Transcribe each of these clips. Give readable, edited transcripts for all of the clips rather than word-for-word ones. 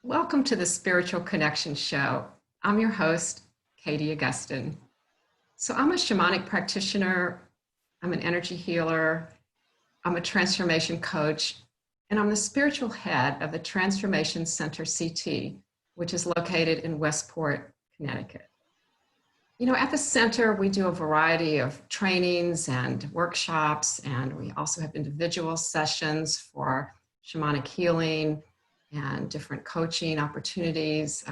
Welcome to the Spiritual Connection Show. I'm your host, Katie Augustyn. So I'm a shamanic practitioner, I'm an energy healer, I'm a transformation coach, and I'm the spiritual head of the Transformation Center CT, which is located in Westport, Connecticut. You know, at the center, we do a variety of trainings and workshops, and we also have individual sessions for shamanic healing and different coaching opportunities.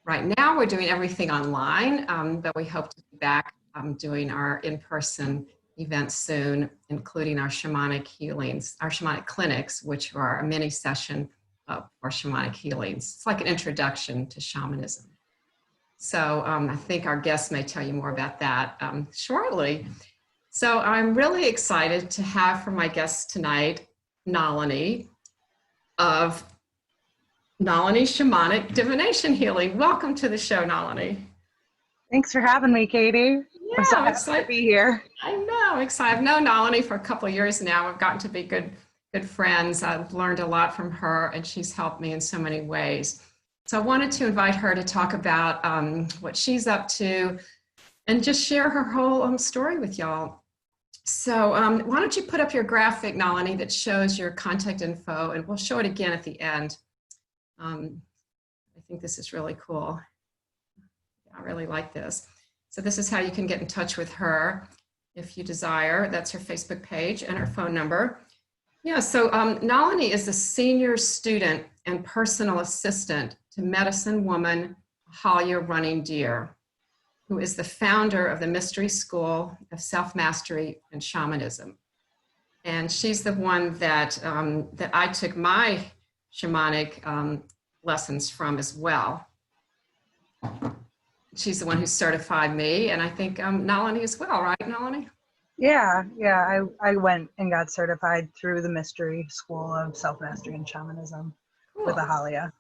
Right now, we're doing everything online, but we hope to be back doing our in-person events soon, including our shamanic healings, our shamanic clinics, which are a mini session for shamanic healings. It's like an introduction to shamanism. So I think our guests may tell you more about that shortly. So I'm really excited to have for my guest tonight, Nalini of Nalini Shamanic Divination Healing. Welcome to the show, Nalini. Thanks for having me, Katie. Yeah, I'm so I'm happy excited to be here. I know, excited. I've known Nalini for a couple of years now. We've gotten to be good friends. I've learned a lot from her, and she's helped me in so many ways. So I wanted to invite her to talk about what she's up to and just share her whole story with y'all. So why don't you put up your graphic, Nalini, that shows your contact info, and we'll show it again at the end. I think this is really cool. I really like this. So this is how you can get in touch with her if you desire. That's her Facebook page and her phone number. Yeah, so Nalini is a senior student and personal assistant to medicine woman Ahalya Running Deer, who is the founder of the Mystery School of Self-Mastery and Shamanism. And she's the one that, that I took my shamanic lessons from as well. She's the one who certified me, and I think Nalini as well, right, Nalini? Yeah, I went and got certified through the Mystery School of Self-Mastery and Shamanism with Ahalya.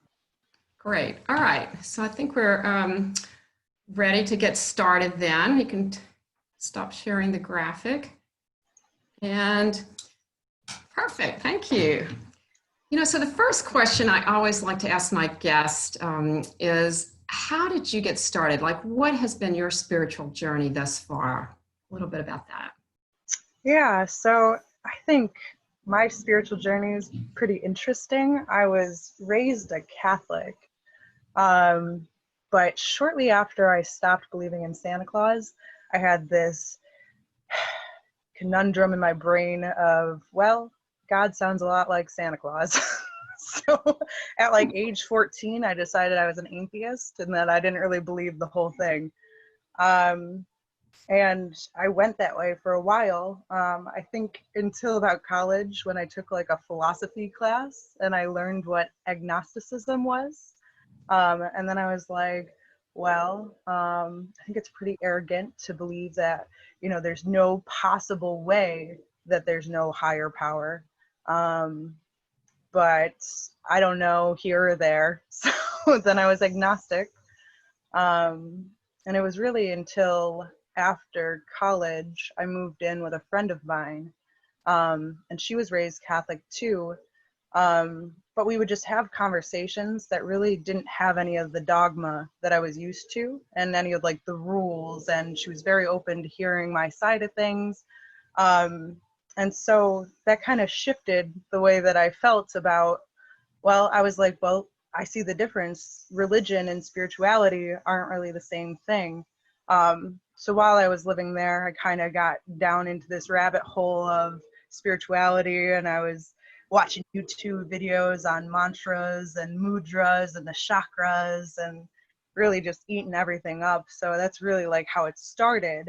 Great. All right. So I think we're ready to get started then. You can stop sharing the graphic. And perfect. Thank you. You know, so the first question I always like to ask my guest is, how did you get started? Like, what has been your spiritual journey thus far? A little bit about that. Yeah, so I think my spiritual journey is pretty interesting. I was raised a Catholic, but shortly after I stopped believing in Santa Claus, I had this conundrum in my brain of, well, God sounds a lot like Santa Claus. So at like age 14, I decided I was an atheist and that I didn't really believe the whole thing. And I went that way for a while. I think until about college, when I took like a philosophy class and I learned what agnosticism was. And then I was like, well, I think it's pretty arrogant to believe that, you know, there's no possible way that there's no higher power. But I don't know, here or there. So then I was agnostic. And it was really until after college, I moved in with a friend of mine. And she was raised Catholic too. But we would just have conversations that really didn't have any of the dogma that I was used to and any of like the rules. And she was very open to hearing my side of things. And so that kind of shifted the way that I felt about, well, I was like, well, I see the difference. Religion and spirituality aren't really the same thing. So while I was living there, I kind of got down into this rabbit hole of spirituality, and I was watching YouTube videos on mantras and mudras and the chakras and really just eating everything up. So that's really like how it started.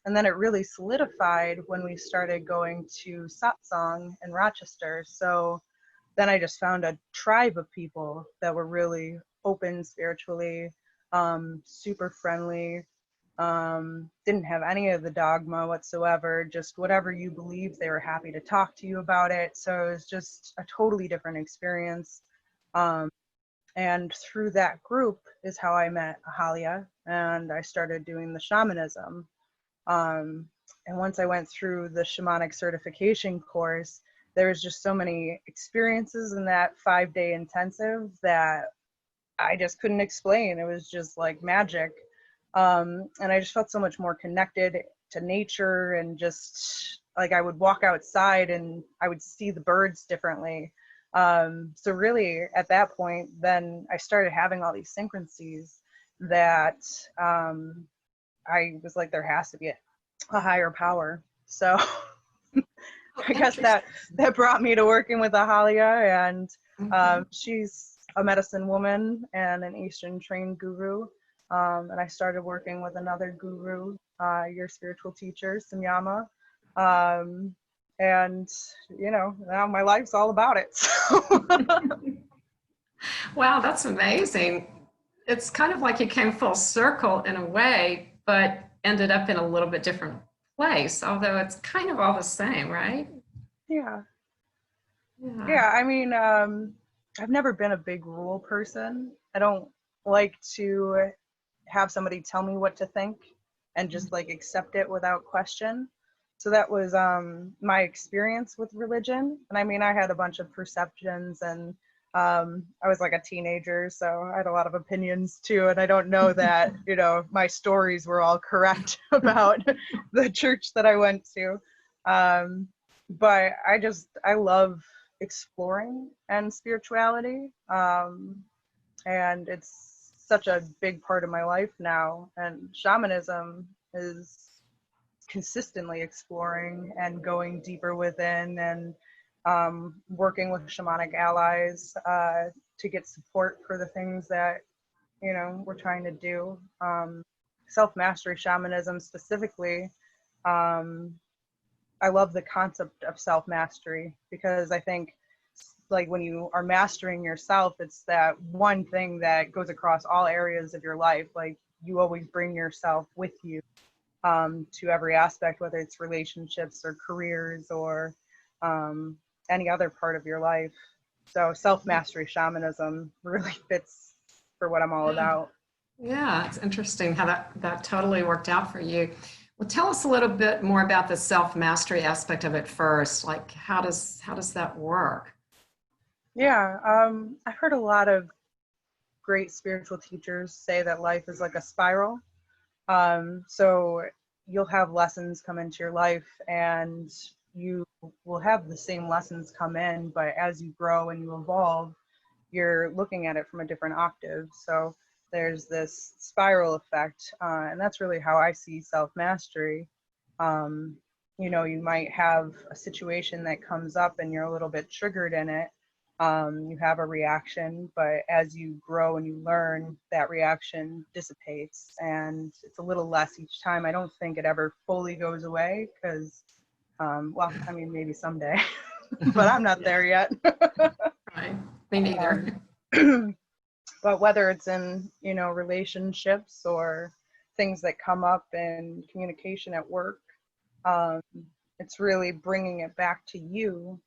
And then it really solidified when we started going to satsang in Rochester. So then I just found a tribe of people that were really open spiritually, super friendly, didn't have any of the dogma whatsoever, just whatever you believe, they were happy to talk to you about it. So it was just a totally different experience. And through that group is how I met Ahalya, and I started doing the shamanism. And once I went through the shamanic certification course, there was just so many experiences in that 5-day intensive that I just couldn't explain. It was just like magic. And I just felt so much more connected to nature, and just like I would walk outside and I would see the birds differently. So really at that point, then I started having all these synchronicities that I was like, there has to be a higher power. So I guess that brought me to working with Ahalya, and she's a medicine woman and an Eastern trained guru. And I started working with another guru, your spiritual teacher, Samyama. And, you know, now my life's all about it. So. Wow, that's amazing. It's kind of like you came full circle in a way, but ended up in a little bit different place, although it's kind of all the same, right? Yeah. Yeah. Yeah, I mean, I've never been a big rule person. I don't like to have somebody tell me what to think and just like accept it without question. So that was my experience with religion. And I mean, I had a bunch of perceptions, and I was like a teenager, so I had a lot of opinions too. And I don't know that, you know, my stories were all correct about the church that I went to. But I love exploring and spirituality. And it's such a big part of my life now. And shamanism is consistently exploring and going deeper within, and working with shamanic allies to get support for the things that, you know, we're trying to do. Self-mastery shamanism specifically, I love the concept of self-mastery, because I think like when you are mastering yourself, it's that one thing that goes across all areas of your life. Like you always bring yourself with you to every aspect, whether it's relationships or careers or any other part of your life. So self-mastery shamanism really fits for what I'm all about. Yeah, it's interesting how that totally worked out for you. Well, tell us a little bit more about the self-mastery aspect of it first. Like, how does that work? Yeah, I've heard a lot of great spiritual teachers say that life is like a spiral. So you'll have lessons come into your life, and you will have the same lessons come in, but as you grow and you evolve, you're looking at it from a different octave. So there's this spiral effect, and that's really how I see self-mastery. You know, you might have a situation that comes up and you're a little bit triggered in it. You have a reaction, but as you grow and you learn, that reaction dissipates, and it's a little less each time. I don't think it ever fully goes away, because, well, I mean, maybe someday, but I'm not there yet. Right. Me neither. But whether it's in, you know, relationships or things that come up in communication at work, um, it's really bringing it back to you,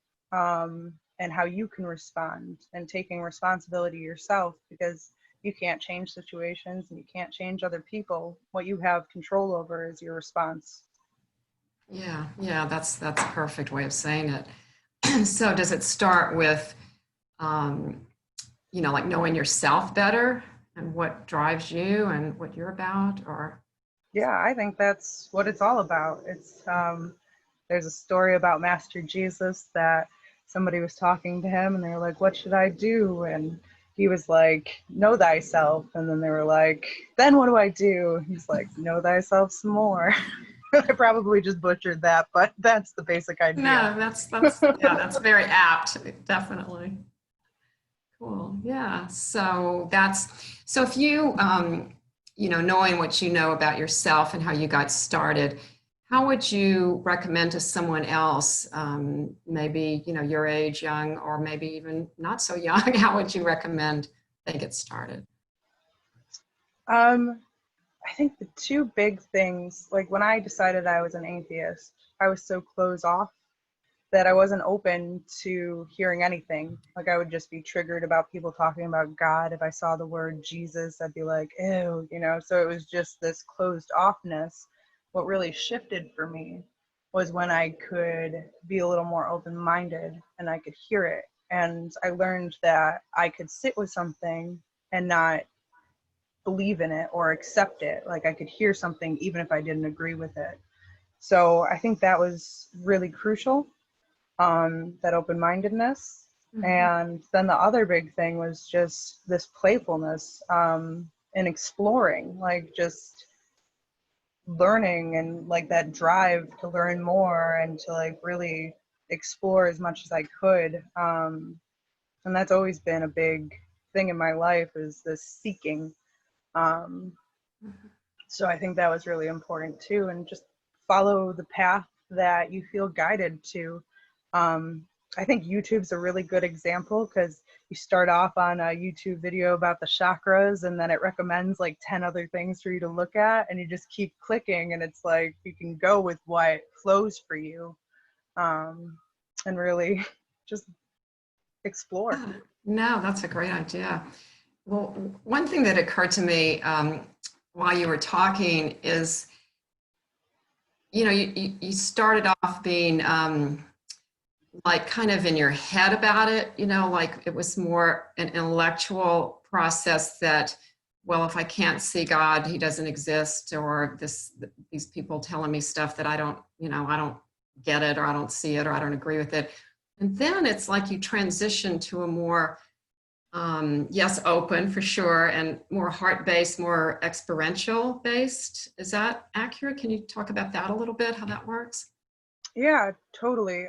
and how you can respond, and taking responsibility yourself, because you can't change situations and you can't change other people. What you have control over is your response. Yeah, that's a perfect way of saying it. So does it start with, you know, like knowing yourself better and what drives you and what you're about, or? Yeah, I think that's what it's all about. It's there's a story about Master Jesus that somebody was talking to him, and they were like, "What should I do?" And he was like, "Know thyself." And then they were like, "Then what do I do?" He's like, "Know thyself some more." I probably just butchered that, but that's the basic idea. No, that's very apt, definitely. Cool. Yeah. So if you, you know, knowing what you know about yourself and how you got started, how would you recommend to someone else, maybe, you know, your age, young, or maybe even not so young, how would you recommend they get started? I think the two big things, like when I decided I was an atheist, I was so closed off that I wasn't open to hearing anything. Like I would just be triggered about people talking about God. If I saw the word Jesus, I'd be like, ew, you know? So it was just this closed offness. What really shifted for me was when I could be a little more open-minded and I could hear it. And I learned that I could sit with something and not believe in it or accept it. Like I could hear something even if I didn't agree with it. So I think that was really crucial, that open-mindedness. And then the other big thing was just this playfulness, and exploring, like just learning, and like that drive to learn more and to like really explore as much as I could. And that's always been a big thing in my life, is this seeking. So I think that was really important too, and just follow the path that you feel guided to. I think YouTube's a really good example, because you start off on a YouTube video about the chakras, and then it recommends like 10 other things for you to look at, and you just keep clicking, and it's like you can go with what flows for you, and really just explore. No, that's a great idea. Well, one thing that occurred to me while you were talking is, you know, you started off being like kind of in your head about it, you know, like it was more an intellectual process that, well, if I can't see God, he doesn't exist, or these people telling me stuff that I don't, you know, I don't get it, or I don't see it, or I don't agree with it. And then it's like you transition to a more, yes, open for sure, and more heart-based, more experiential based. Is that accurate? Can you talk about that a little bit, how that works? Yeah, totally.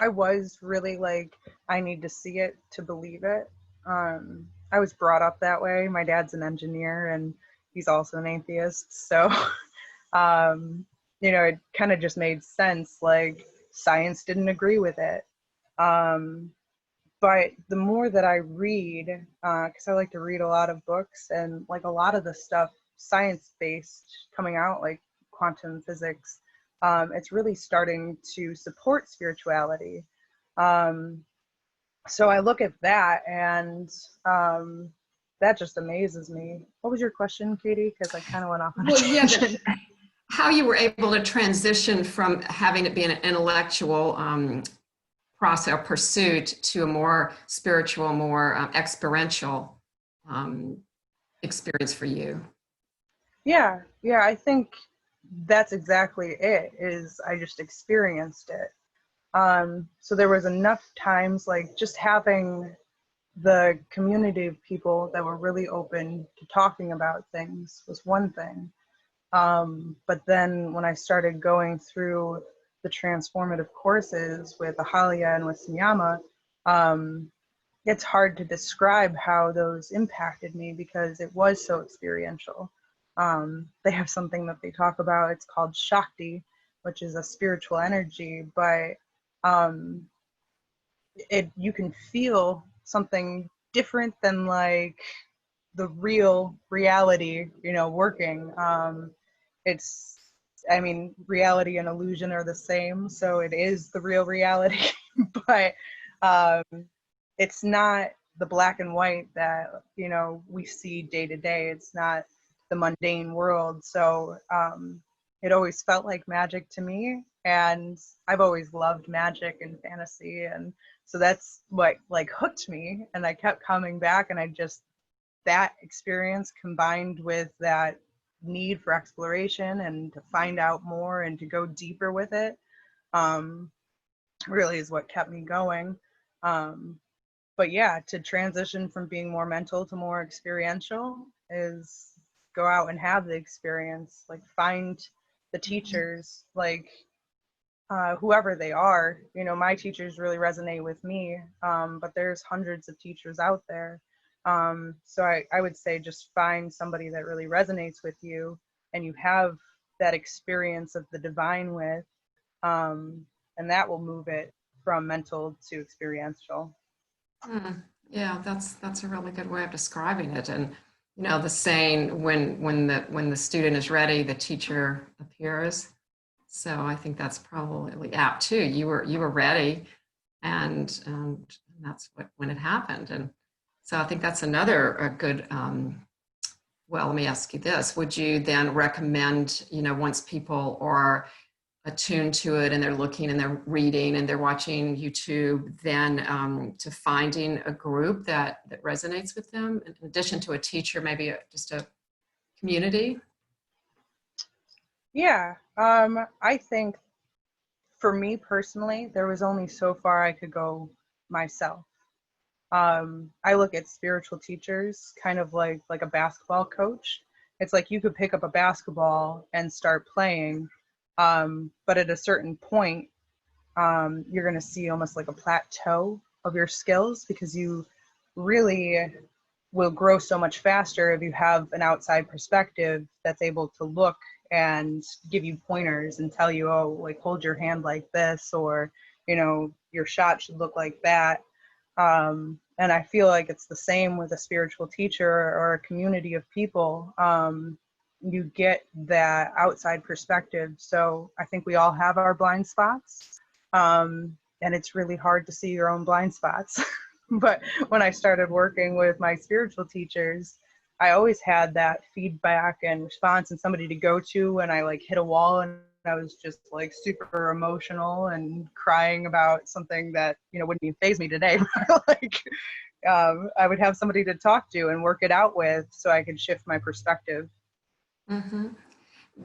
I was really like, I need to see it to believe it. I was brought up that way. My dad's an engineer and he's also an atheist. So, you know, it kind of just made sense. Like science didn't agree with it. But the more that I read, because I like to read a lot of books, and like a lot of the stuff science-based coming out, like quantum physics, it's really starting to support spirituality. So I look at that, and that just amazes me. What was your question, Katie? Because I kind of went off on a tangent. How you were able to transition from having it be an intellectual process or pursuit to a more spiritual, more experiential experience for you. Yeah, I think that's exactly it, is I just experienced it. So there was enough times, like just having the community of people that were really open to talking about things was one thing. But then when I started going through the transformative courses with Ahalya and with Samyama, it's hard to describe how those impacted me, because it was so experiential. They have something that they talk about, it's called Shakti, which is a spiritual energy, but you can feel something different than like the real reality, you know, working. I mean, reality and illusion are the same, so it is the real reality, but it's not the black and white that, you know, we see day to day. It's not the mundane world. So it always felt like magic to me, and I've always loved magic and fantasy, and so that's what like hooked me, and I kept coming back, and that experience combined with that need for exploration and to find out more and to go deeper with it, really is what kept me going. But yeah, to transition from being more mental to more experiential is go out and have the experience, like find the teachers, like whoever they are. You know, my teachers really resonate with me, but there's hundreds of teachers out there. So I would say just find somebody that really resonates with you and you have that experience of the divine with, and that will move it from mental to experiential. Yeah, that's a really good way of describing it. And you know, the saying, when the student is ready, the teacher appears. So I think that's probably apt too. You were ready, and that's when it happened. And so I think that's a good. Well, let me ask you this: would you then recommend, you know, once people are attuned to it and they're looking and they're reading and they're watching YouTube, then to finding a group that resonates with them, in addition to a teacher, maybe just a community? Yeah, I think for me personally, there was only so far I could go myself. I look at spiritual teachers kind of like a basketball coach. It's like you could pick up a basketball and start playing, but at a certain point, you're going to see almost like a plateau of your skills, because you really will grow so much faster if you have an outside perspective that's able to look and give you pointers and tell you, oh, like hold your hand like this, or, you know, your shot should look like that. And I feel like it's the same with a spiritual teacher or a community of people. You get that outside perspective. So I think we all have our blind spots. And it's really hard to see your own blind spots. But when I started working with my spiritual teachers, I always had that feedback and response and somebody to go to when I like hit a wall and I was just like super emotional and crying about something that, you know, wouldn't even faze me today. But like, I would have somebody to talk to and work it out with so I could shift my perspective. Mm-hmm.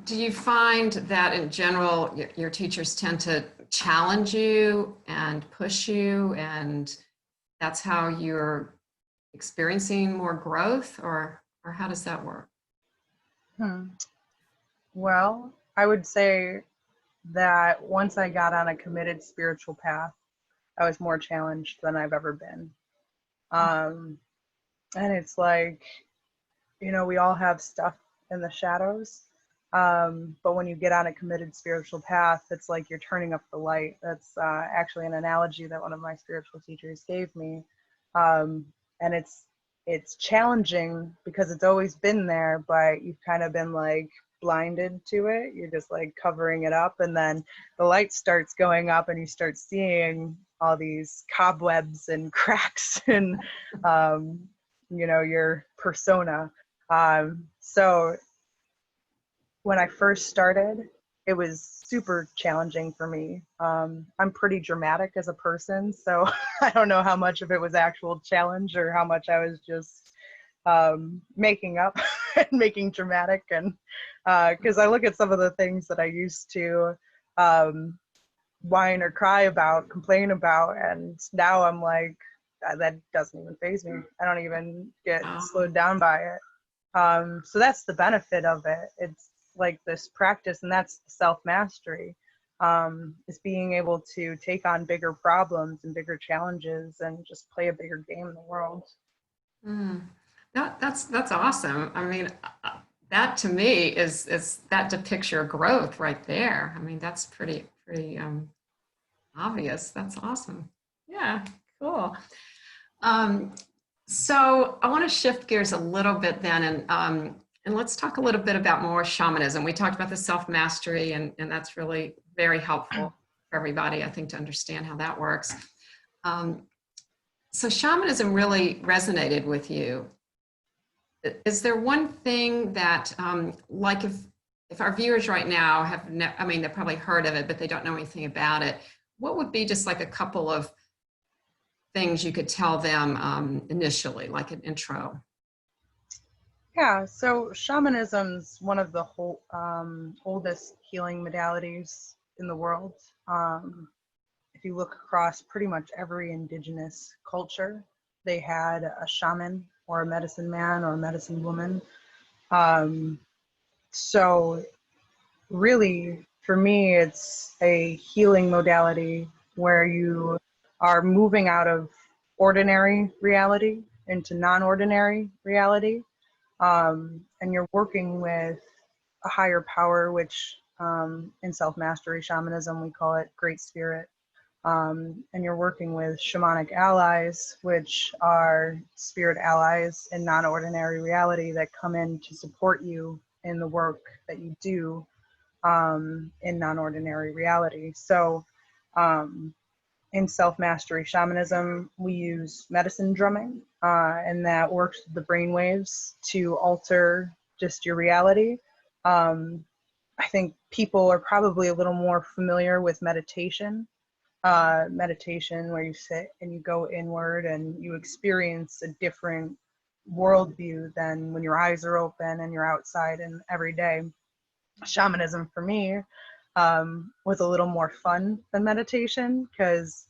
Do you find that in general, your teachers tend to challenge you and push you, and that's how you're experiencing more growth, or how does that work? Well, I would say that once I got on a committed spiritual path, I was more challenged than I've ever been. And it's like, you know, we all have stuff in the shadows. But when you get on a committed spiritual path, it's like you're turning up the light. That's actually an analogy that one of my spiritual teachers gave me. And it's challenging because it's always been there, but you've kind of been like blinded to it. You're just like covering it up, and then the light starts going up and you start seeing all these cobwebs and cracks and you know, your persona. So when I first started, it was super challenging for me. I'm pretty dramatic as a person, so I don't know how much of it was actual challenge or how much I was just making up and making dramatic. And because I look at some of the things that I used to whine or cry about, complain about, and now I'm like, that doesn't even faze me. I don't even get slowed down by it. So that's the benefit of it. It's like this practice, and that's self-mastery, is being able to take on bigger problems and bigger challenges and just play a bigger game in the world. That's awesome. I mean, that to me is that depicts your growth right there. I mean, that's pretty obvious. That's awesome. Yeah, cool. So I want to shift gears a little bit then, and let's talk a little bit about more shamanism. We talked about the self-mastery, and that's really very helpful for everybody, I think, to understand how that works. So shamanism really resonated with you. Is there one thing that, like if our viewers right now have, I mean, they've probably heard of it, but they don't know anything about it, what would be just like a couple of things you could tell them initially, like an intro? Yeah, so shamanism's one of the oldest healing modalities in the world. If you look across pretty much every indigenous culture, they had a shaman or a medicine man or a medicine woman. So really, for me, it's a healing modality where you are moving out of ordinary reality into non-ordinary reality. And you're working with a higher power, which in self-mastery shamanism, we call it Great Spirit. And you're working with shamanic allies, which are spirit allies in non-ordinary reality that come in to support you in the work that you do in non-ordinary reality. So in self-mastery shamanism, we use medicine drumming, and that works with the brain waves to alter just your reality. I think people are probably a little more familiar with meditation. Meditation where you sit and you go inward and you experience a different worldview than when your eyes are open and you're outside and every day. Shamanism for me was a little more fun than meditation, because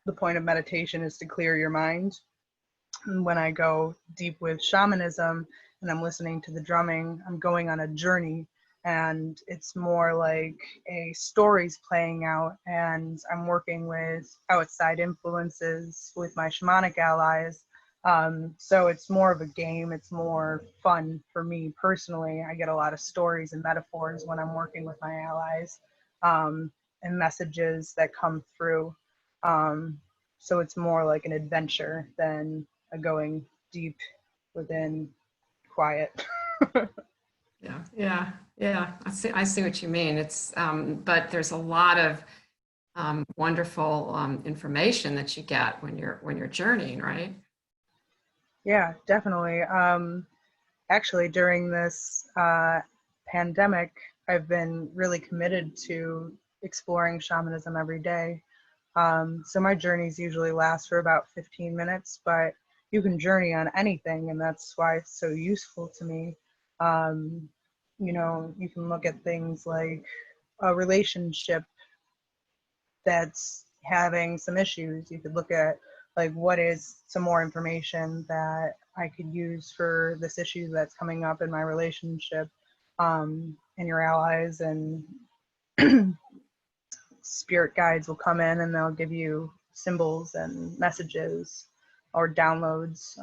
the point of meditation is to clear your mind. And when I go deep with shamanism and I'm listening to the drumming, I'm going on a journey, and it's more like a story's playing out, and I'm working with outside influences with my shamanic allies. So it's more of a game. It's more fun for me personally. I get a lot of stories and metaphors when I'm working with my allies, and messages that come through. So it's more like an adventure than a going deep within quiet. Yeah. I see what you mean. But there's a lot of wonderful information that you get when you're journeying, right? Yeah, definitely. Actually, during this pandemic, I've been really committed to exploring shamanism every day. So my journeys usually last for about 15 minutes, but you can journey on anything, and that's why it's so useful to me. You can look at things like a relationship that's having some issues. You could look at, like, what is some more information that I could use for this issue that's coming up in my relationship, and your allies and spirit guides will come in and they'll give you symbols and messages or downloads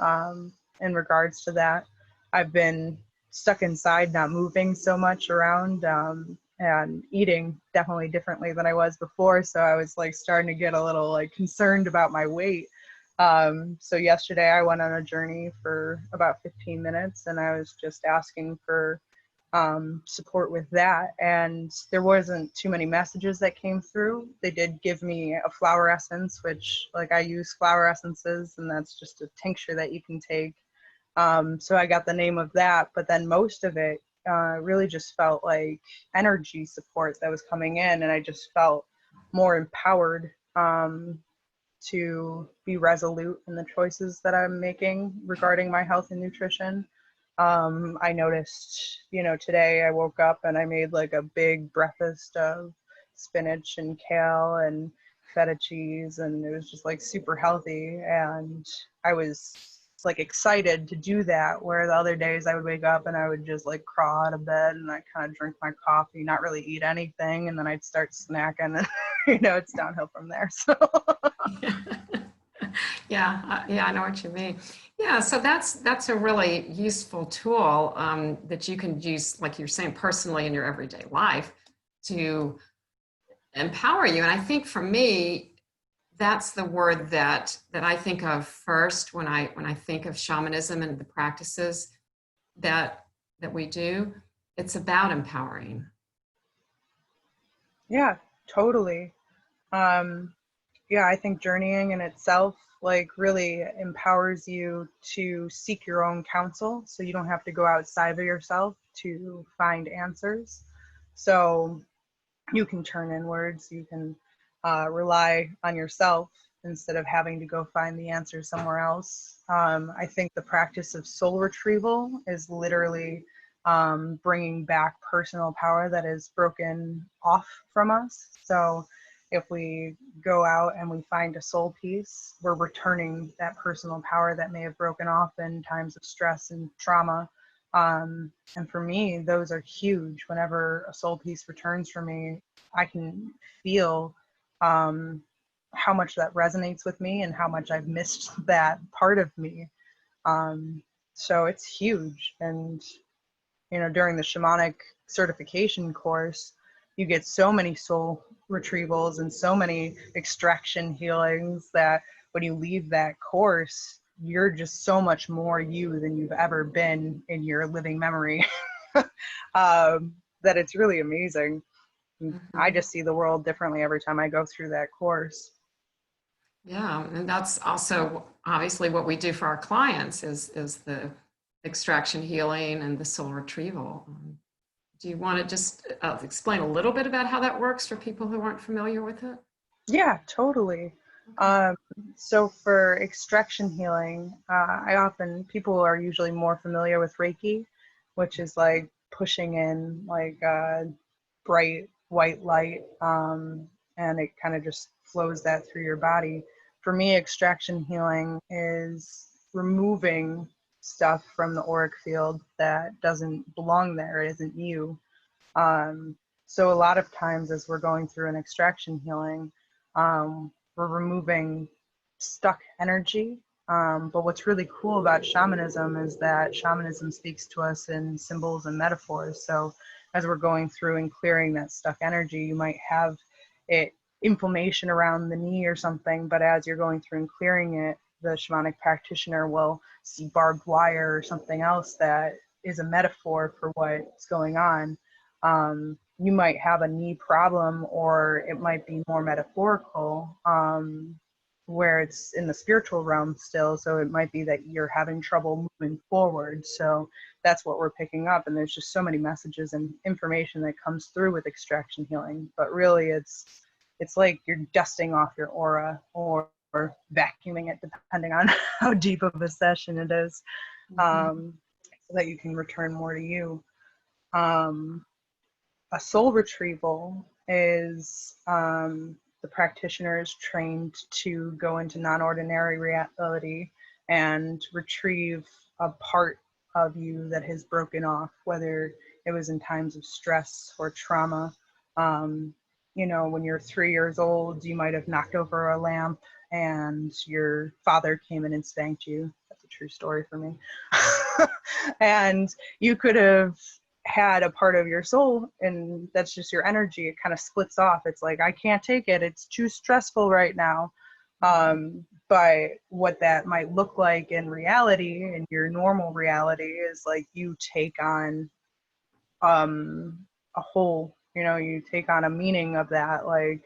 in regards to that. I've been stuck inside, not moving so much around, and eating definitely differently than I was before. So I was like starting to get a little like concerned about my weight. So yesterday I went on a journey for about 15 minutes, and I was just asking for support with that, and there wasn't too many messages that came through. They did give me a flower essence, which, like, I use flower essences, and that's just a tincture that you can take. So I got the name of that, but then most of it really just felt like energy support that was coming in, and I just felt more empowered to be resolute in the choices that I'm making regarding my health and nutrition. I noticed, today I woke up and I made like a big breakfast of spinach and kale and feta cheese, and it was just like super healthy. And I was like excited to do that, where the other days I would wake up and I would just like crawl out of bed and I kind of drink my coffee, not really eat anything, and then I'd start snacking, and it's downhill from there. So Yeah, I know what you mean. Yeah, so that's a really useful tool that you can use, like you're saying, personally in your everyday life to empower you. And I think for me, that's the word that I think of first when I think of shamanism and the practices that we do. It's about empowering. yeah, totally. Yeah, I think journeying in itself like really empowers you to seek your own counsel, so you don't have to go outside of yourself to find answers. So you can turn inwards, you can rely on yourself instead of having to go find the answer somewhere else. I think the practice of soul retrieval is literally bringing back personal power that is broken off from us. So if we go out and we find a soul piece, we're returning that personal power that may have broken off in times of stress and trauma. And for me, those are huge. Whenever a soul piece returns for me, I can feel how much that resonates with me and how much I've missed that part of me. So it's huge. And, during the shamanic certification course, you get so many soul retrievals and so many extraction healings that when you leave that course, you're just so much more you than you've ever been in your living memory. That it's really amazing. Mm-hmm. I just see the world differently every time I go through that course. Yeah, and that's also obviously what we do for our clients is the extraction healing and the soul retrieval. do you want to just explain a little bit about how that works for people who aren't familiar with it? Yeah, totally. So for extraction healing, people are usually more familiar with Reiki, which is like pushing in like bright white light, and it kind of just flows that through your body. For me, extraction healing is removing stuff from the auric field that doesn't belong there, it isn't you. So a lot of times as we're going through an extraction healing, we're removing stuck energy. But what's really cool about shamanism is that shamanism speaks to us in symbols and metaphors. So as we're going through and clearing that stuck energy, you might have inflammation around the knee or something, but as you're going through and clearing it, the shamanic practitioner will see barbed wire or something else that is a metaphor for what's going on. You might have a knee problem, or it might be more metaphorical, where it's in the spiritual realm still. So it might be that you're having trouble moving forward. So that's what we're picking up. And there's just so many messages and information that comes through with extraction healing. But really, it's like you're dusting off your aura or vacuuming it, depending on how deep of a session it is, so that you can return more to you. A soul retrieval is the practitioner is trained to go into non-ordinary reality and retrieve a part of you that has broken off, whether it was in times of stress or trauma. You know, when you're 3 years old, you might have knocked over a lamp and your father came in and spanked you. That's a true story for me. And you could have had a part of your soul, and that's just your energy. It kind of splits off. It's like, I can't take it. It's too stressful right now. But what that might look like in reality, in your normal reality, is like you take on a whole, you know, you take on a meaning of that, like,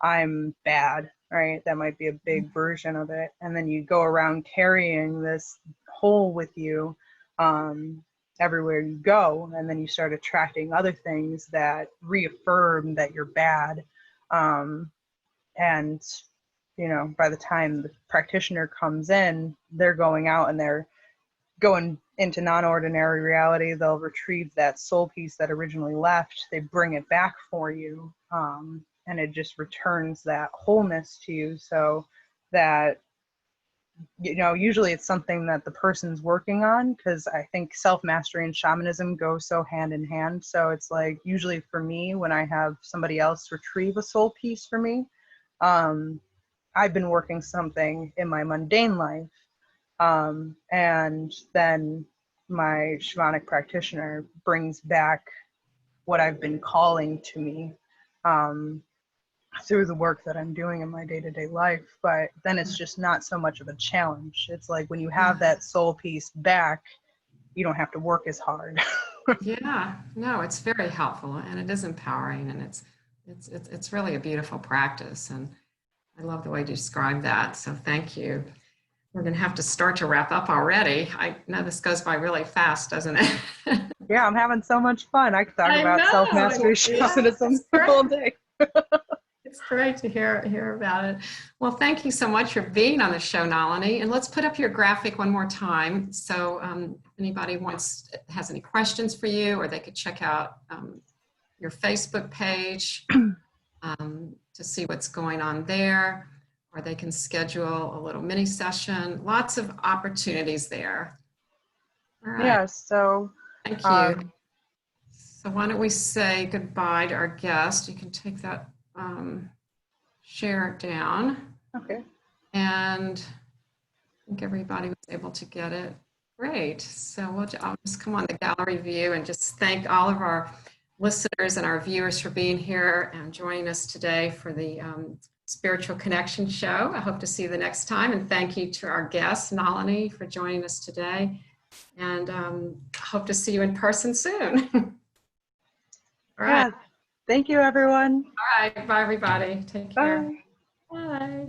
I'm bad, right? That might be a big version of it. And then you go around carrying this whole with you everywhere you go, and then you start attracting other things that reaffirm that you're bad. And you know, by the time the practitioner comes in, they're going out and they're going into non-ordinary reality. They'll retrieve that soul piece that originally left. They bring it back for you, and it just returns that wholeness to you, so that, you know, usually it's something that the person's working on, because I think self-mastery and shamanism go so hand in hand. So it's like, usually for me, when I have somebody else retrieve a soul piece for me, I've been working something in my mundane life, and then my shamanic practitioner brings back what I've been calling to me through the work that I'm doing in my day-to-day life. But then it's just not so much of a challenge. It's like when you have that soul piece back, you don't have to work as hard. Yeah, no, it's very helpful, and it is empowering, and it's really a beautiful practice, and I love the way you describe that. So thank you. We're going to have to start to wrap up already. I know this goes by really fast, doesn't it? Yeah, I'm having so much fun. I could talk about self-mastery shamanism the whole day. It's great to hear about it. Well, thank you so much for being on the show, Nalini. And let's put up your graphic one more time. So if anybody has any questions for you, or they could check out your Facebook page to see what's going on there, or they can schedule a little mini session. Lots of opportunities there. All right. Yeah, so thank you. So why don't we say goodbye to our guest? You can take that, share it down. Okay. And I think everybody was able to get it. Great. So I'll just come on the gallery view and just thank all of our listeners and our viewers for being here and joining us today for the Spiritual Connection Show. I hope to see you the next time. And thank you to our guest, Nalini, for joining us today. And hope to see you in person soon. All right. Yeah. Thank you, everyone. All right. Bye, everybody. Take care. Bye. Bye.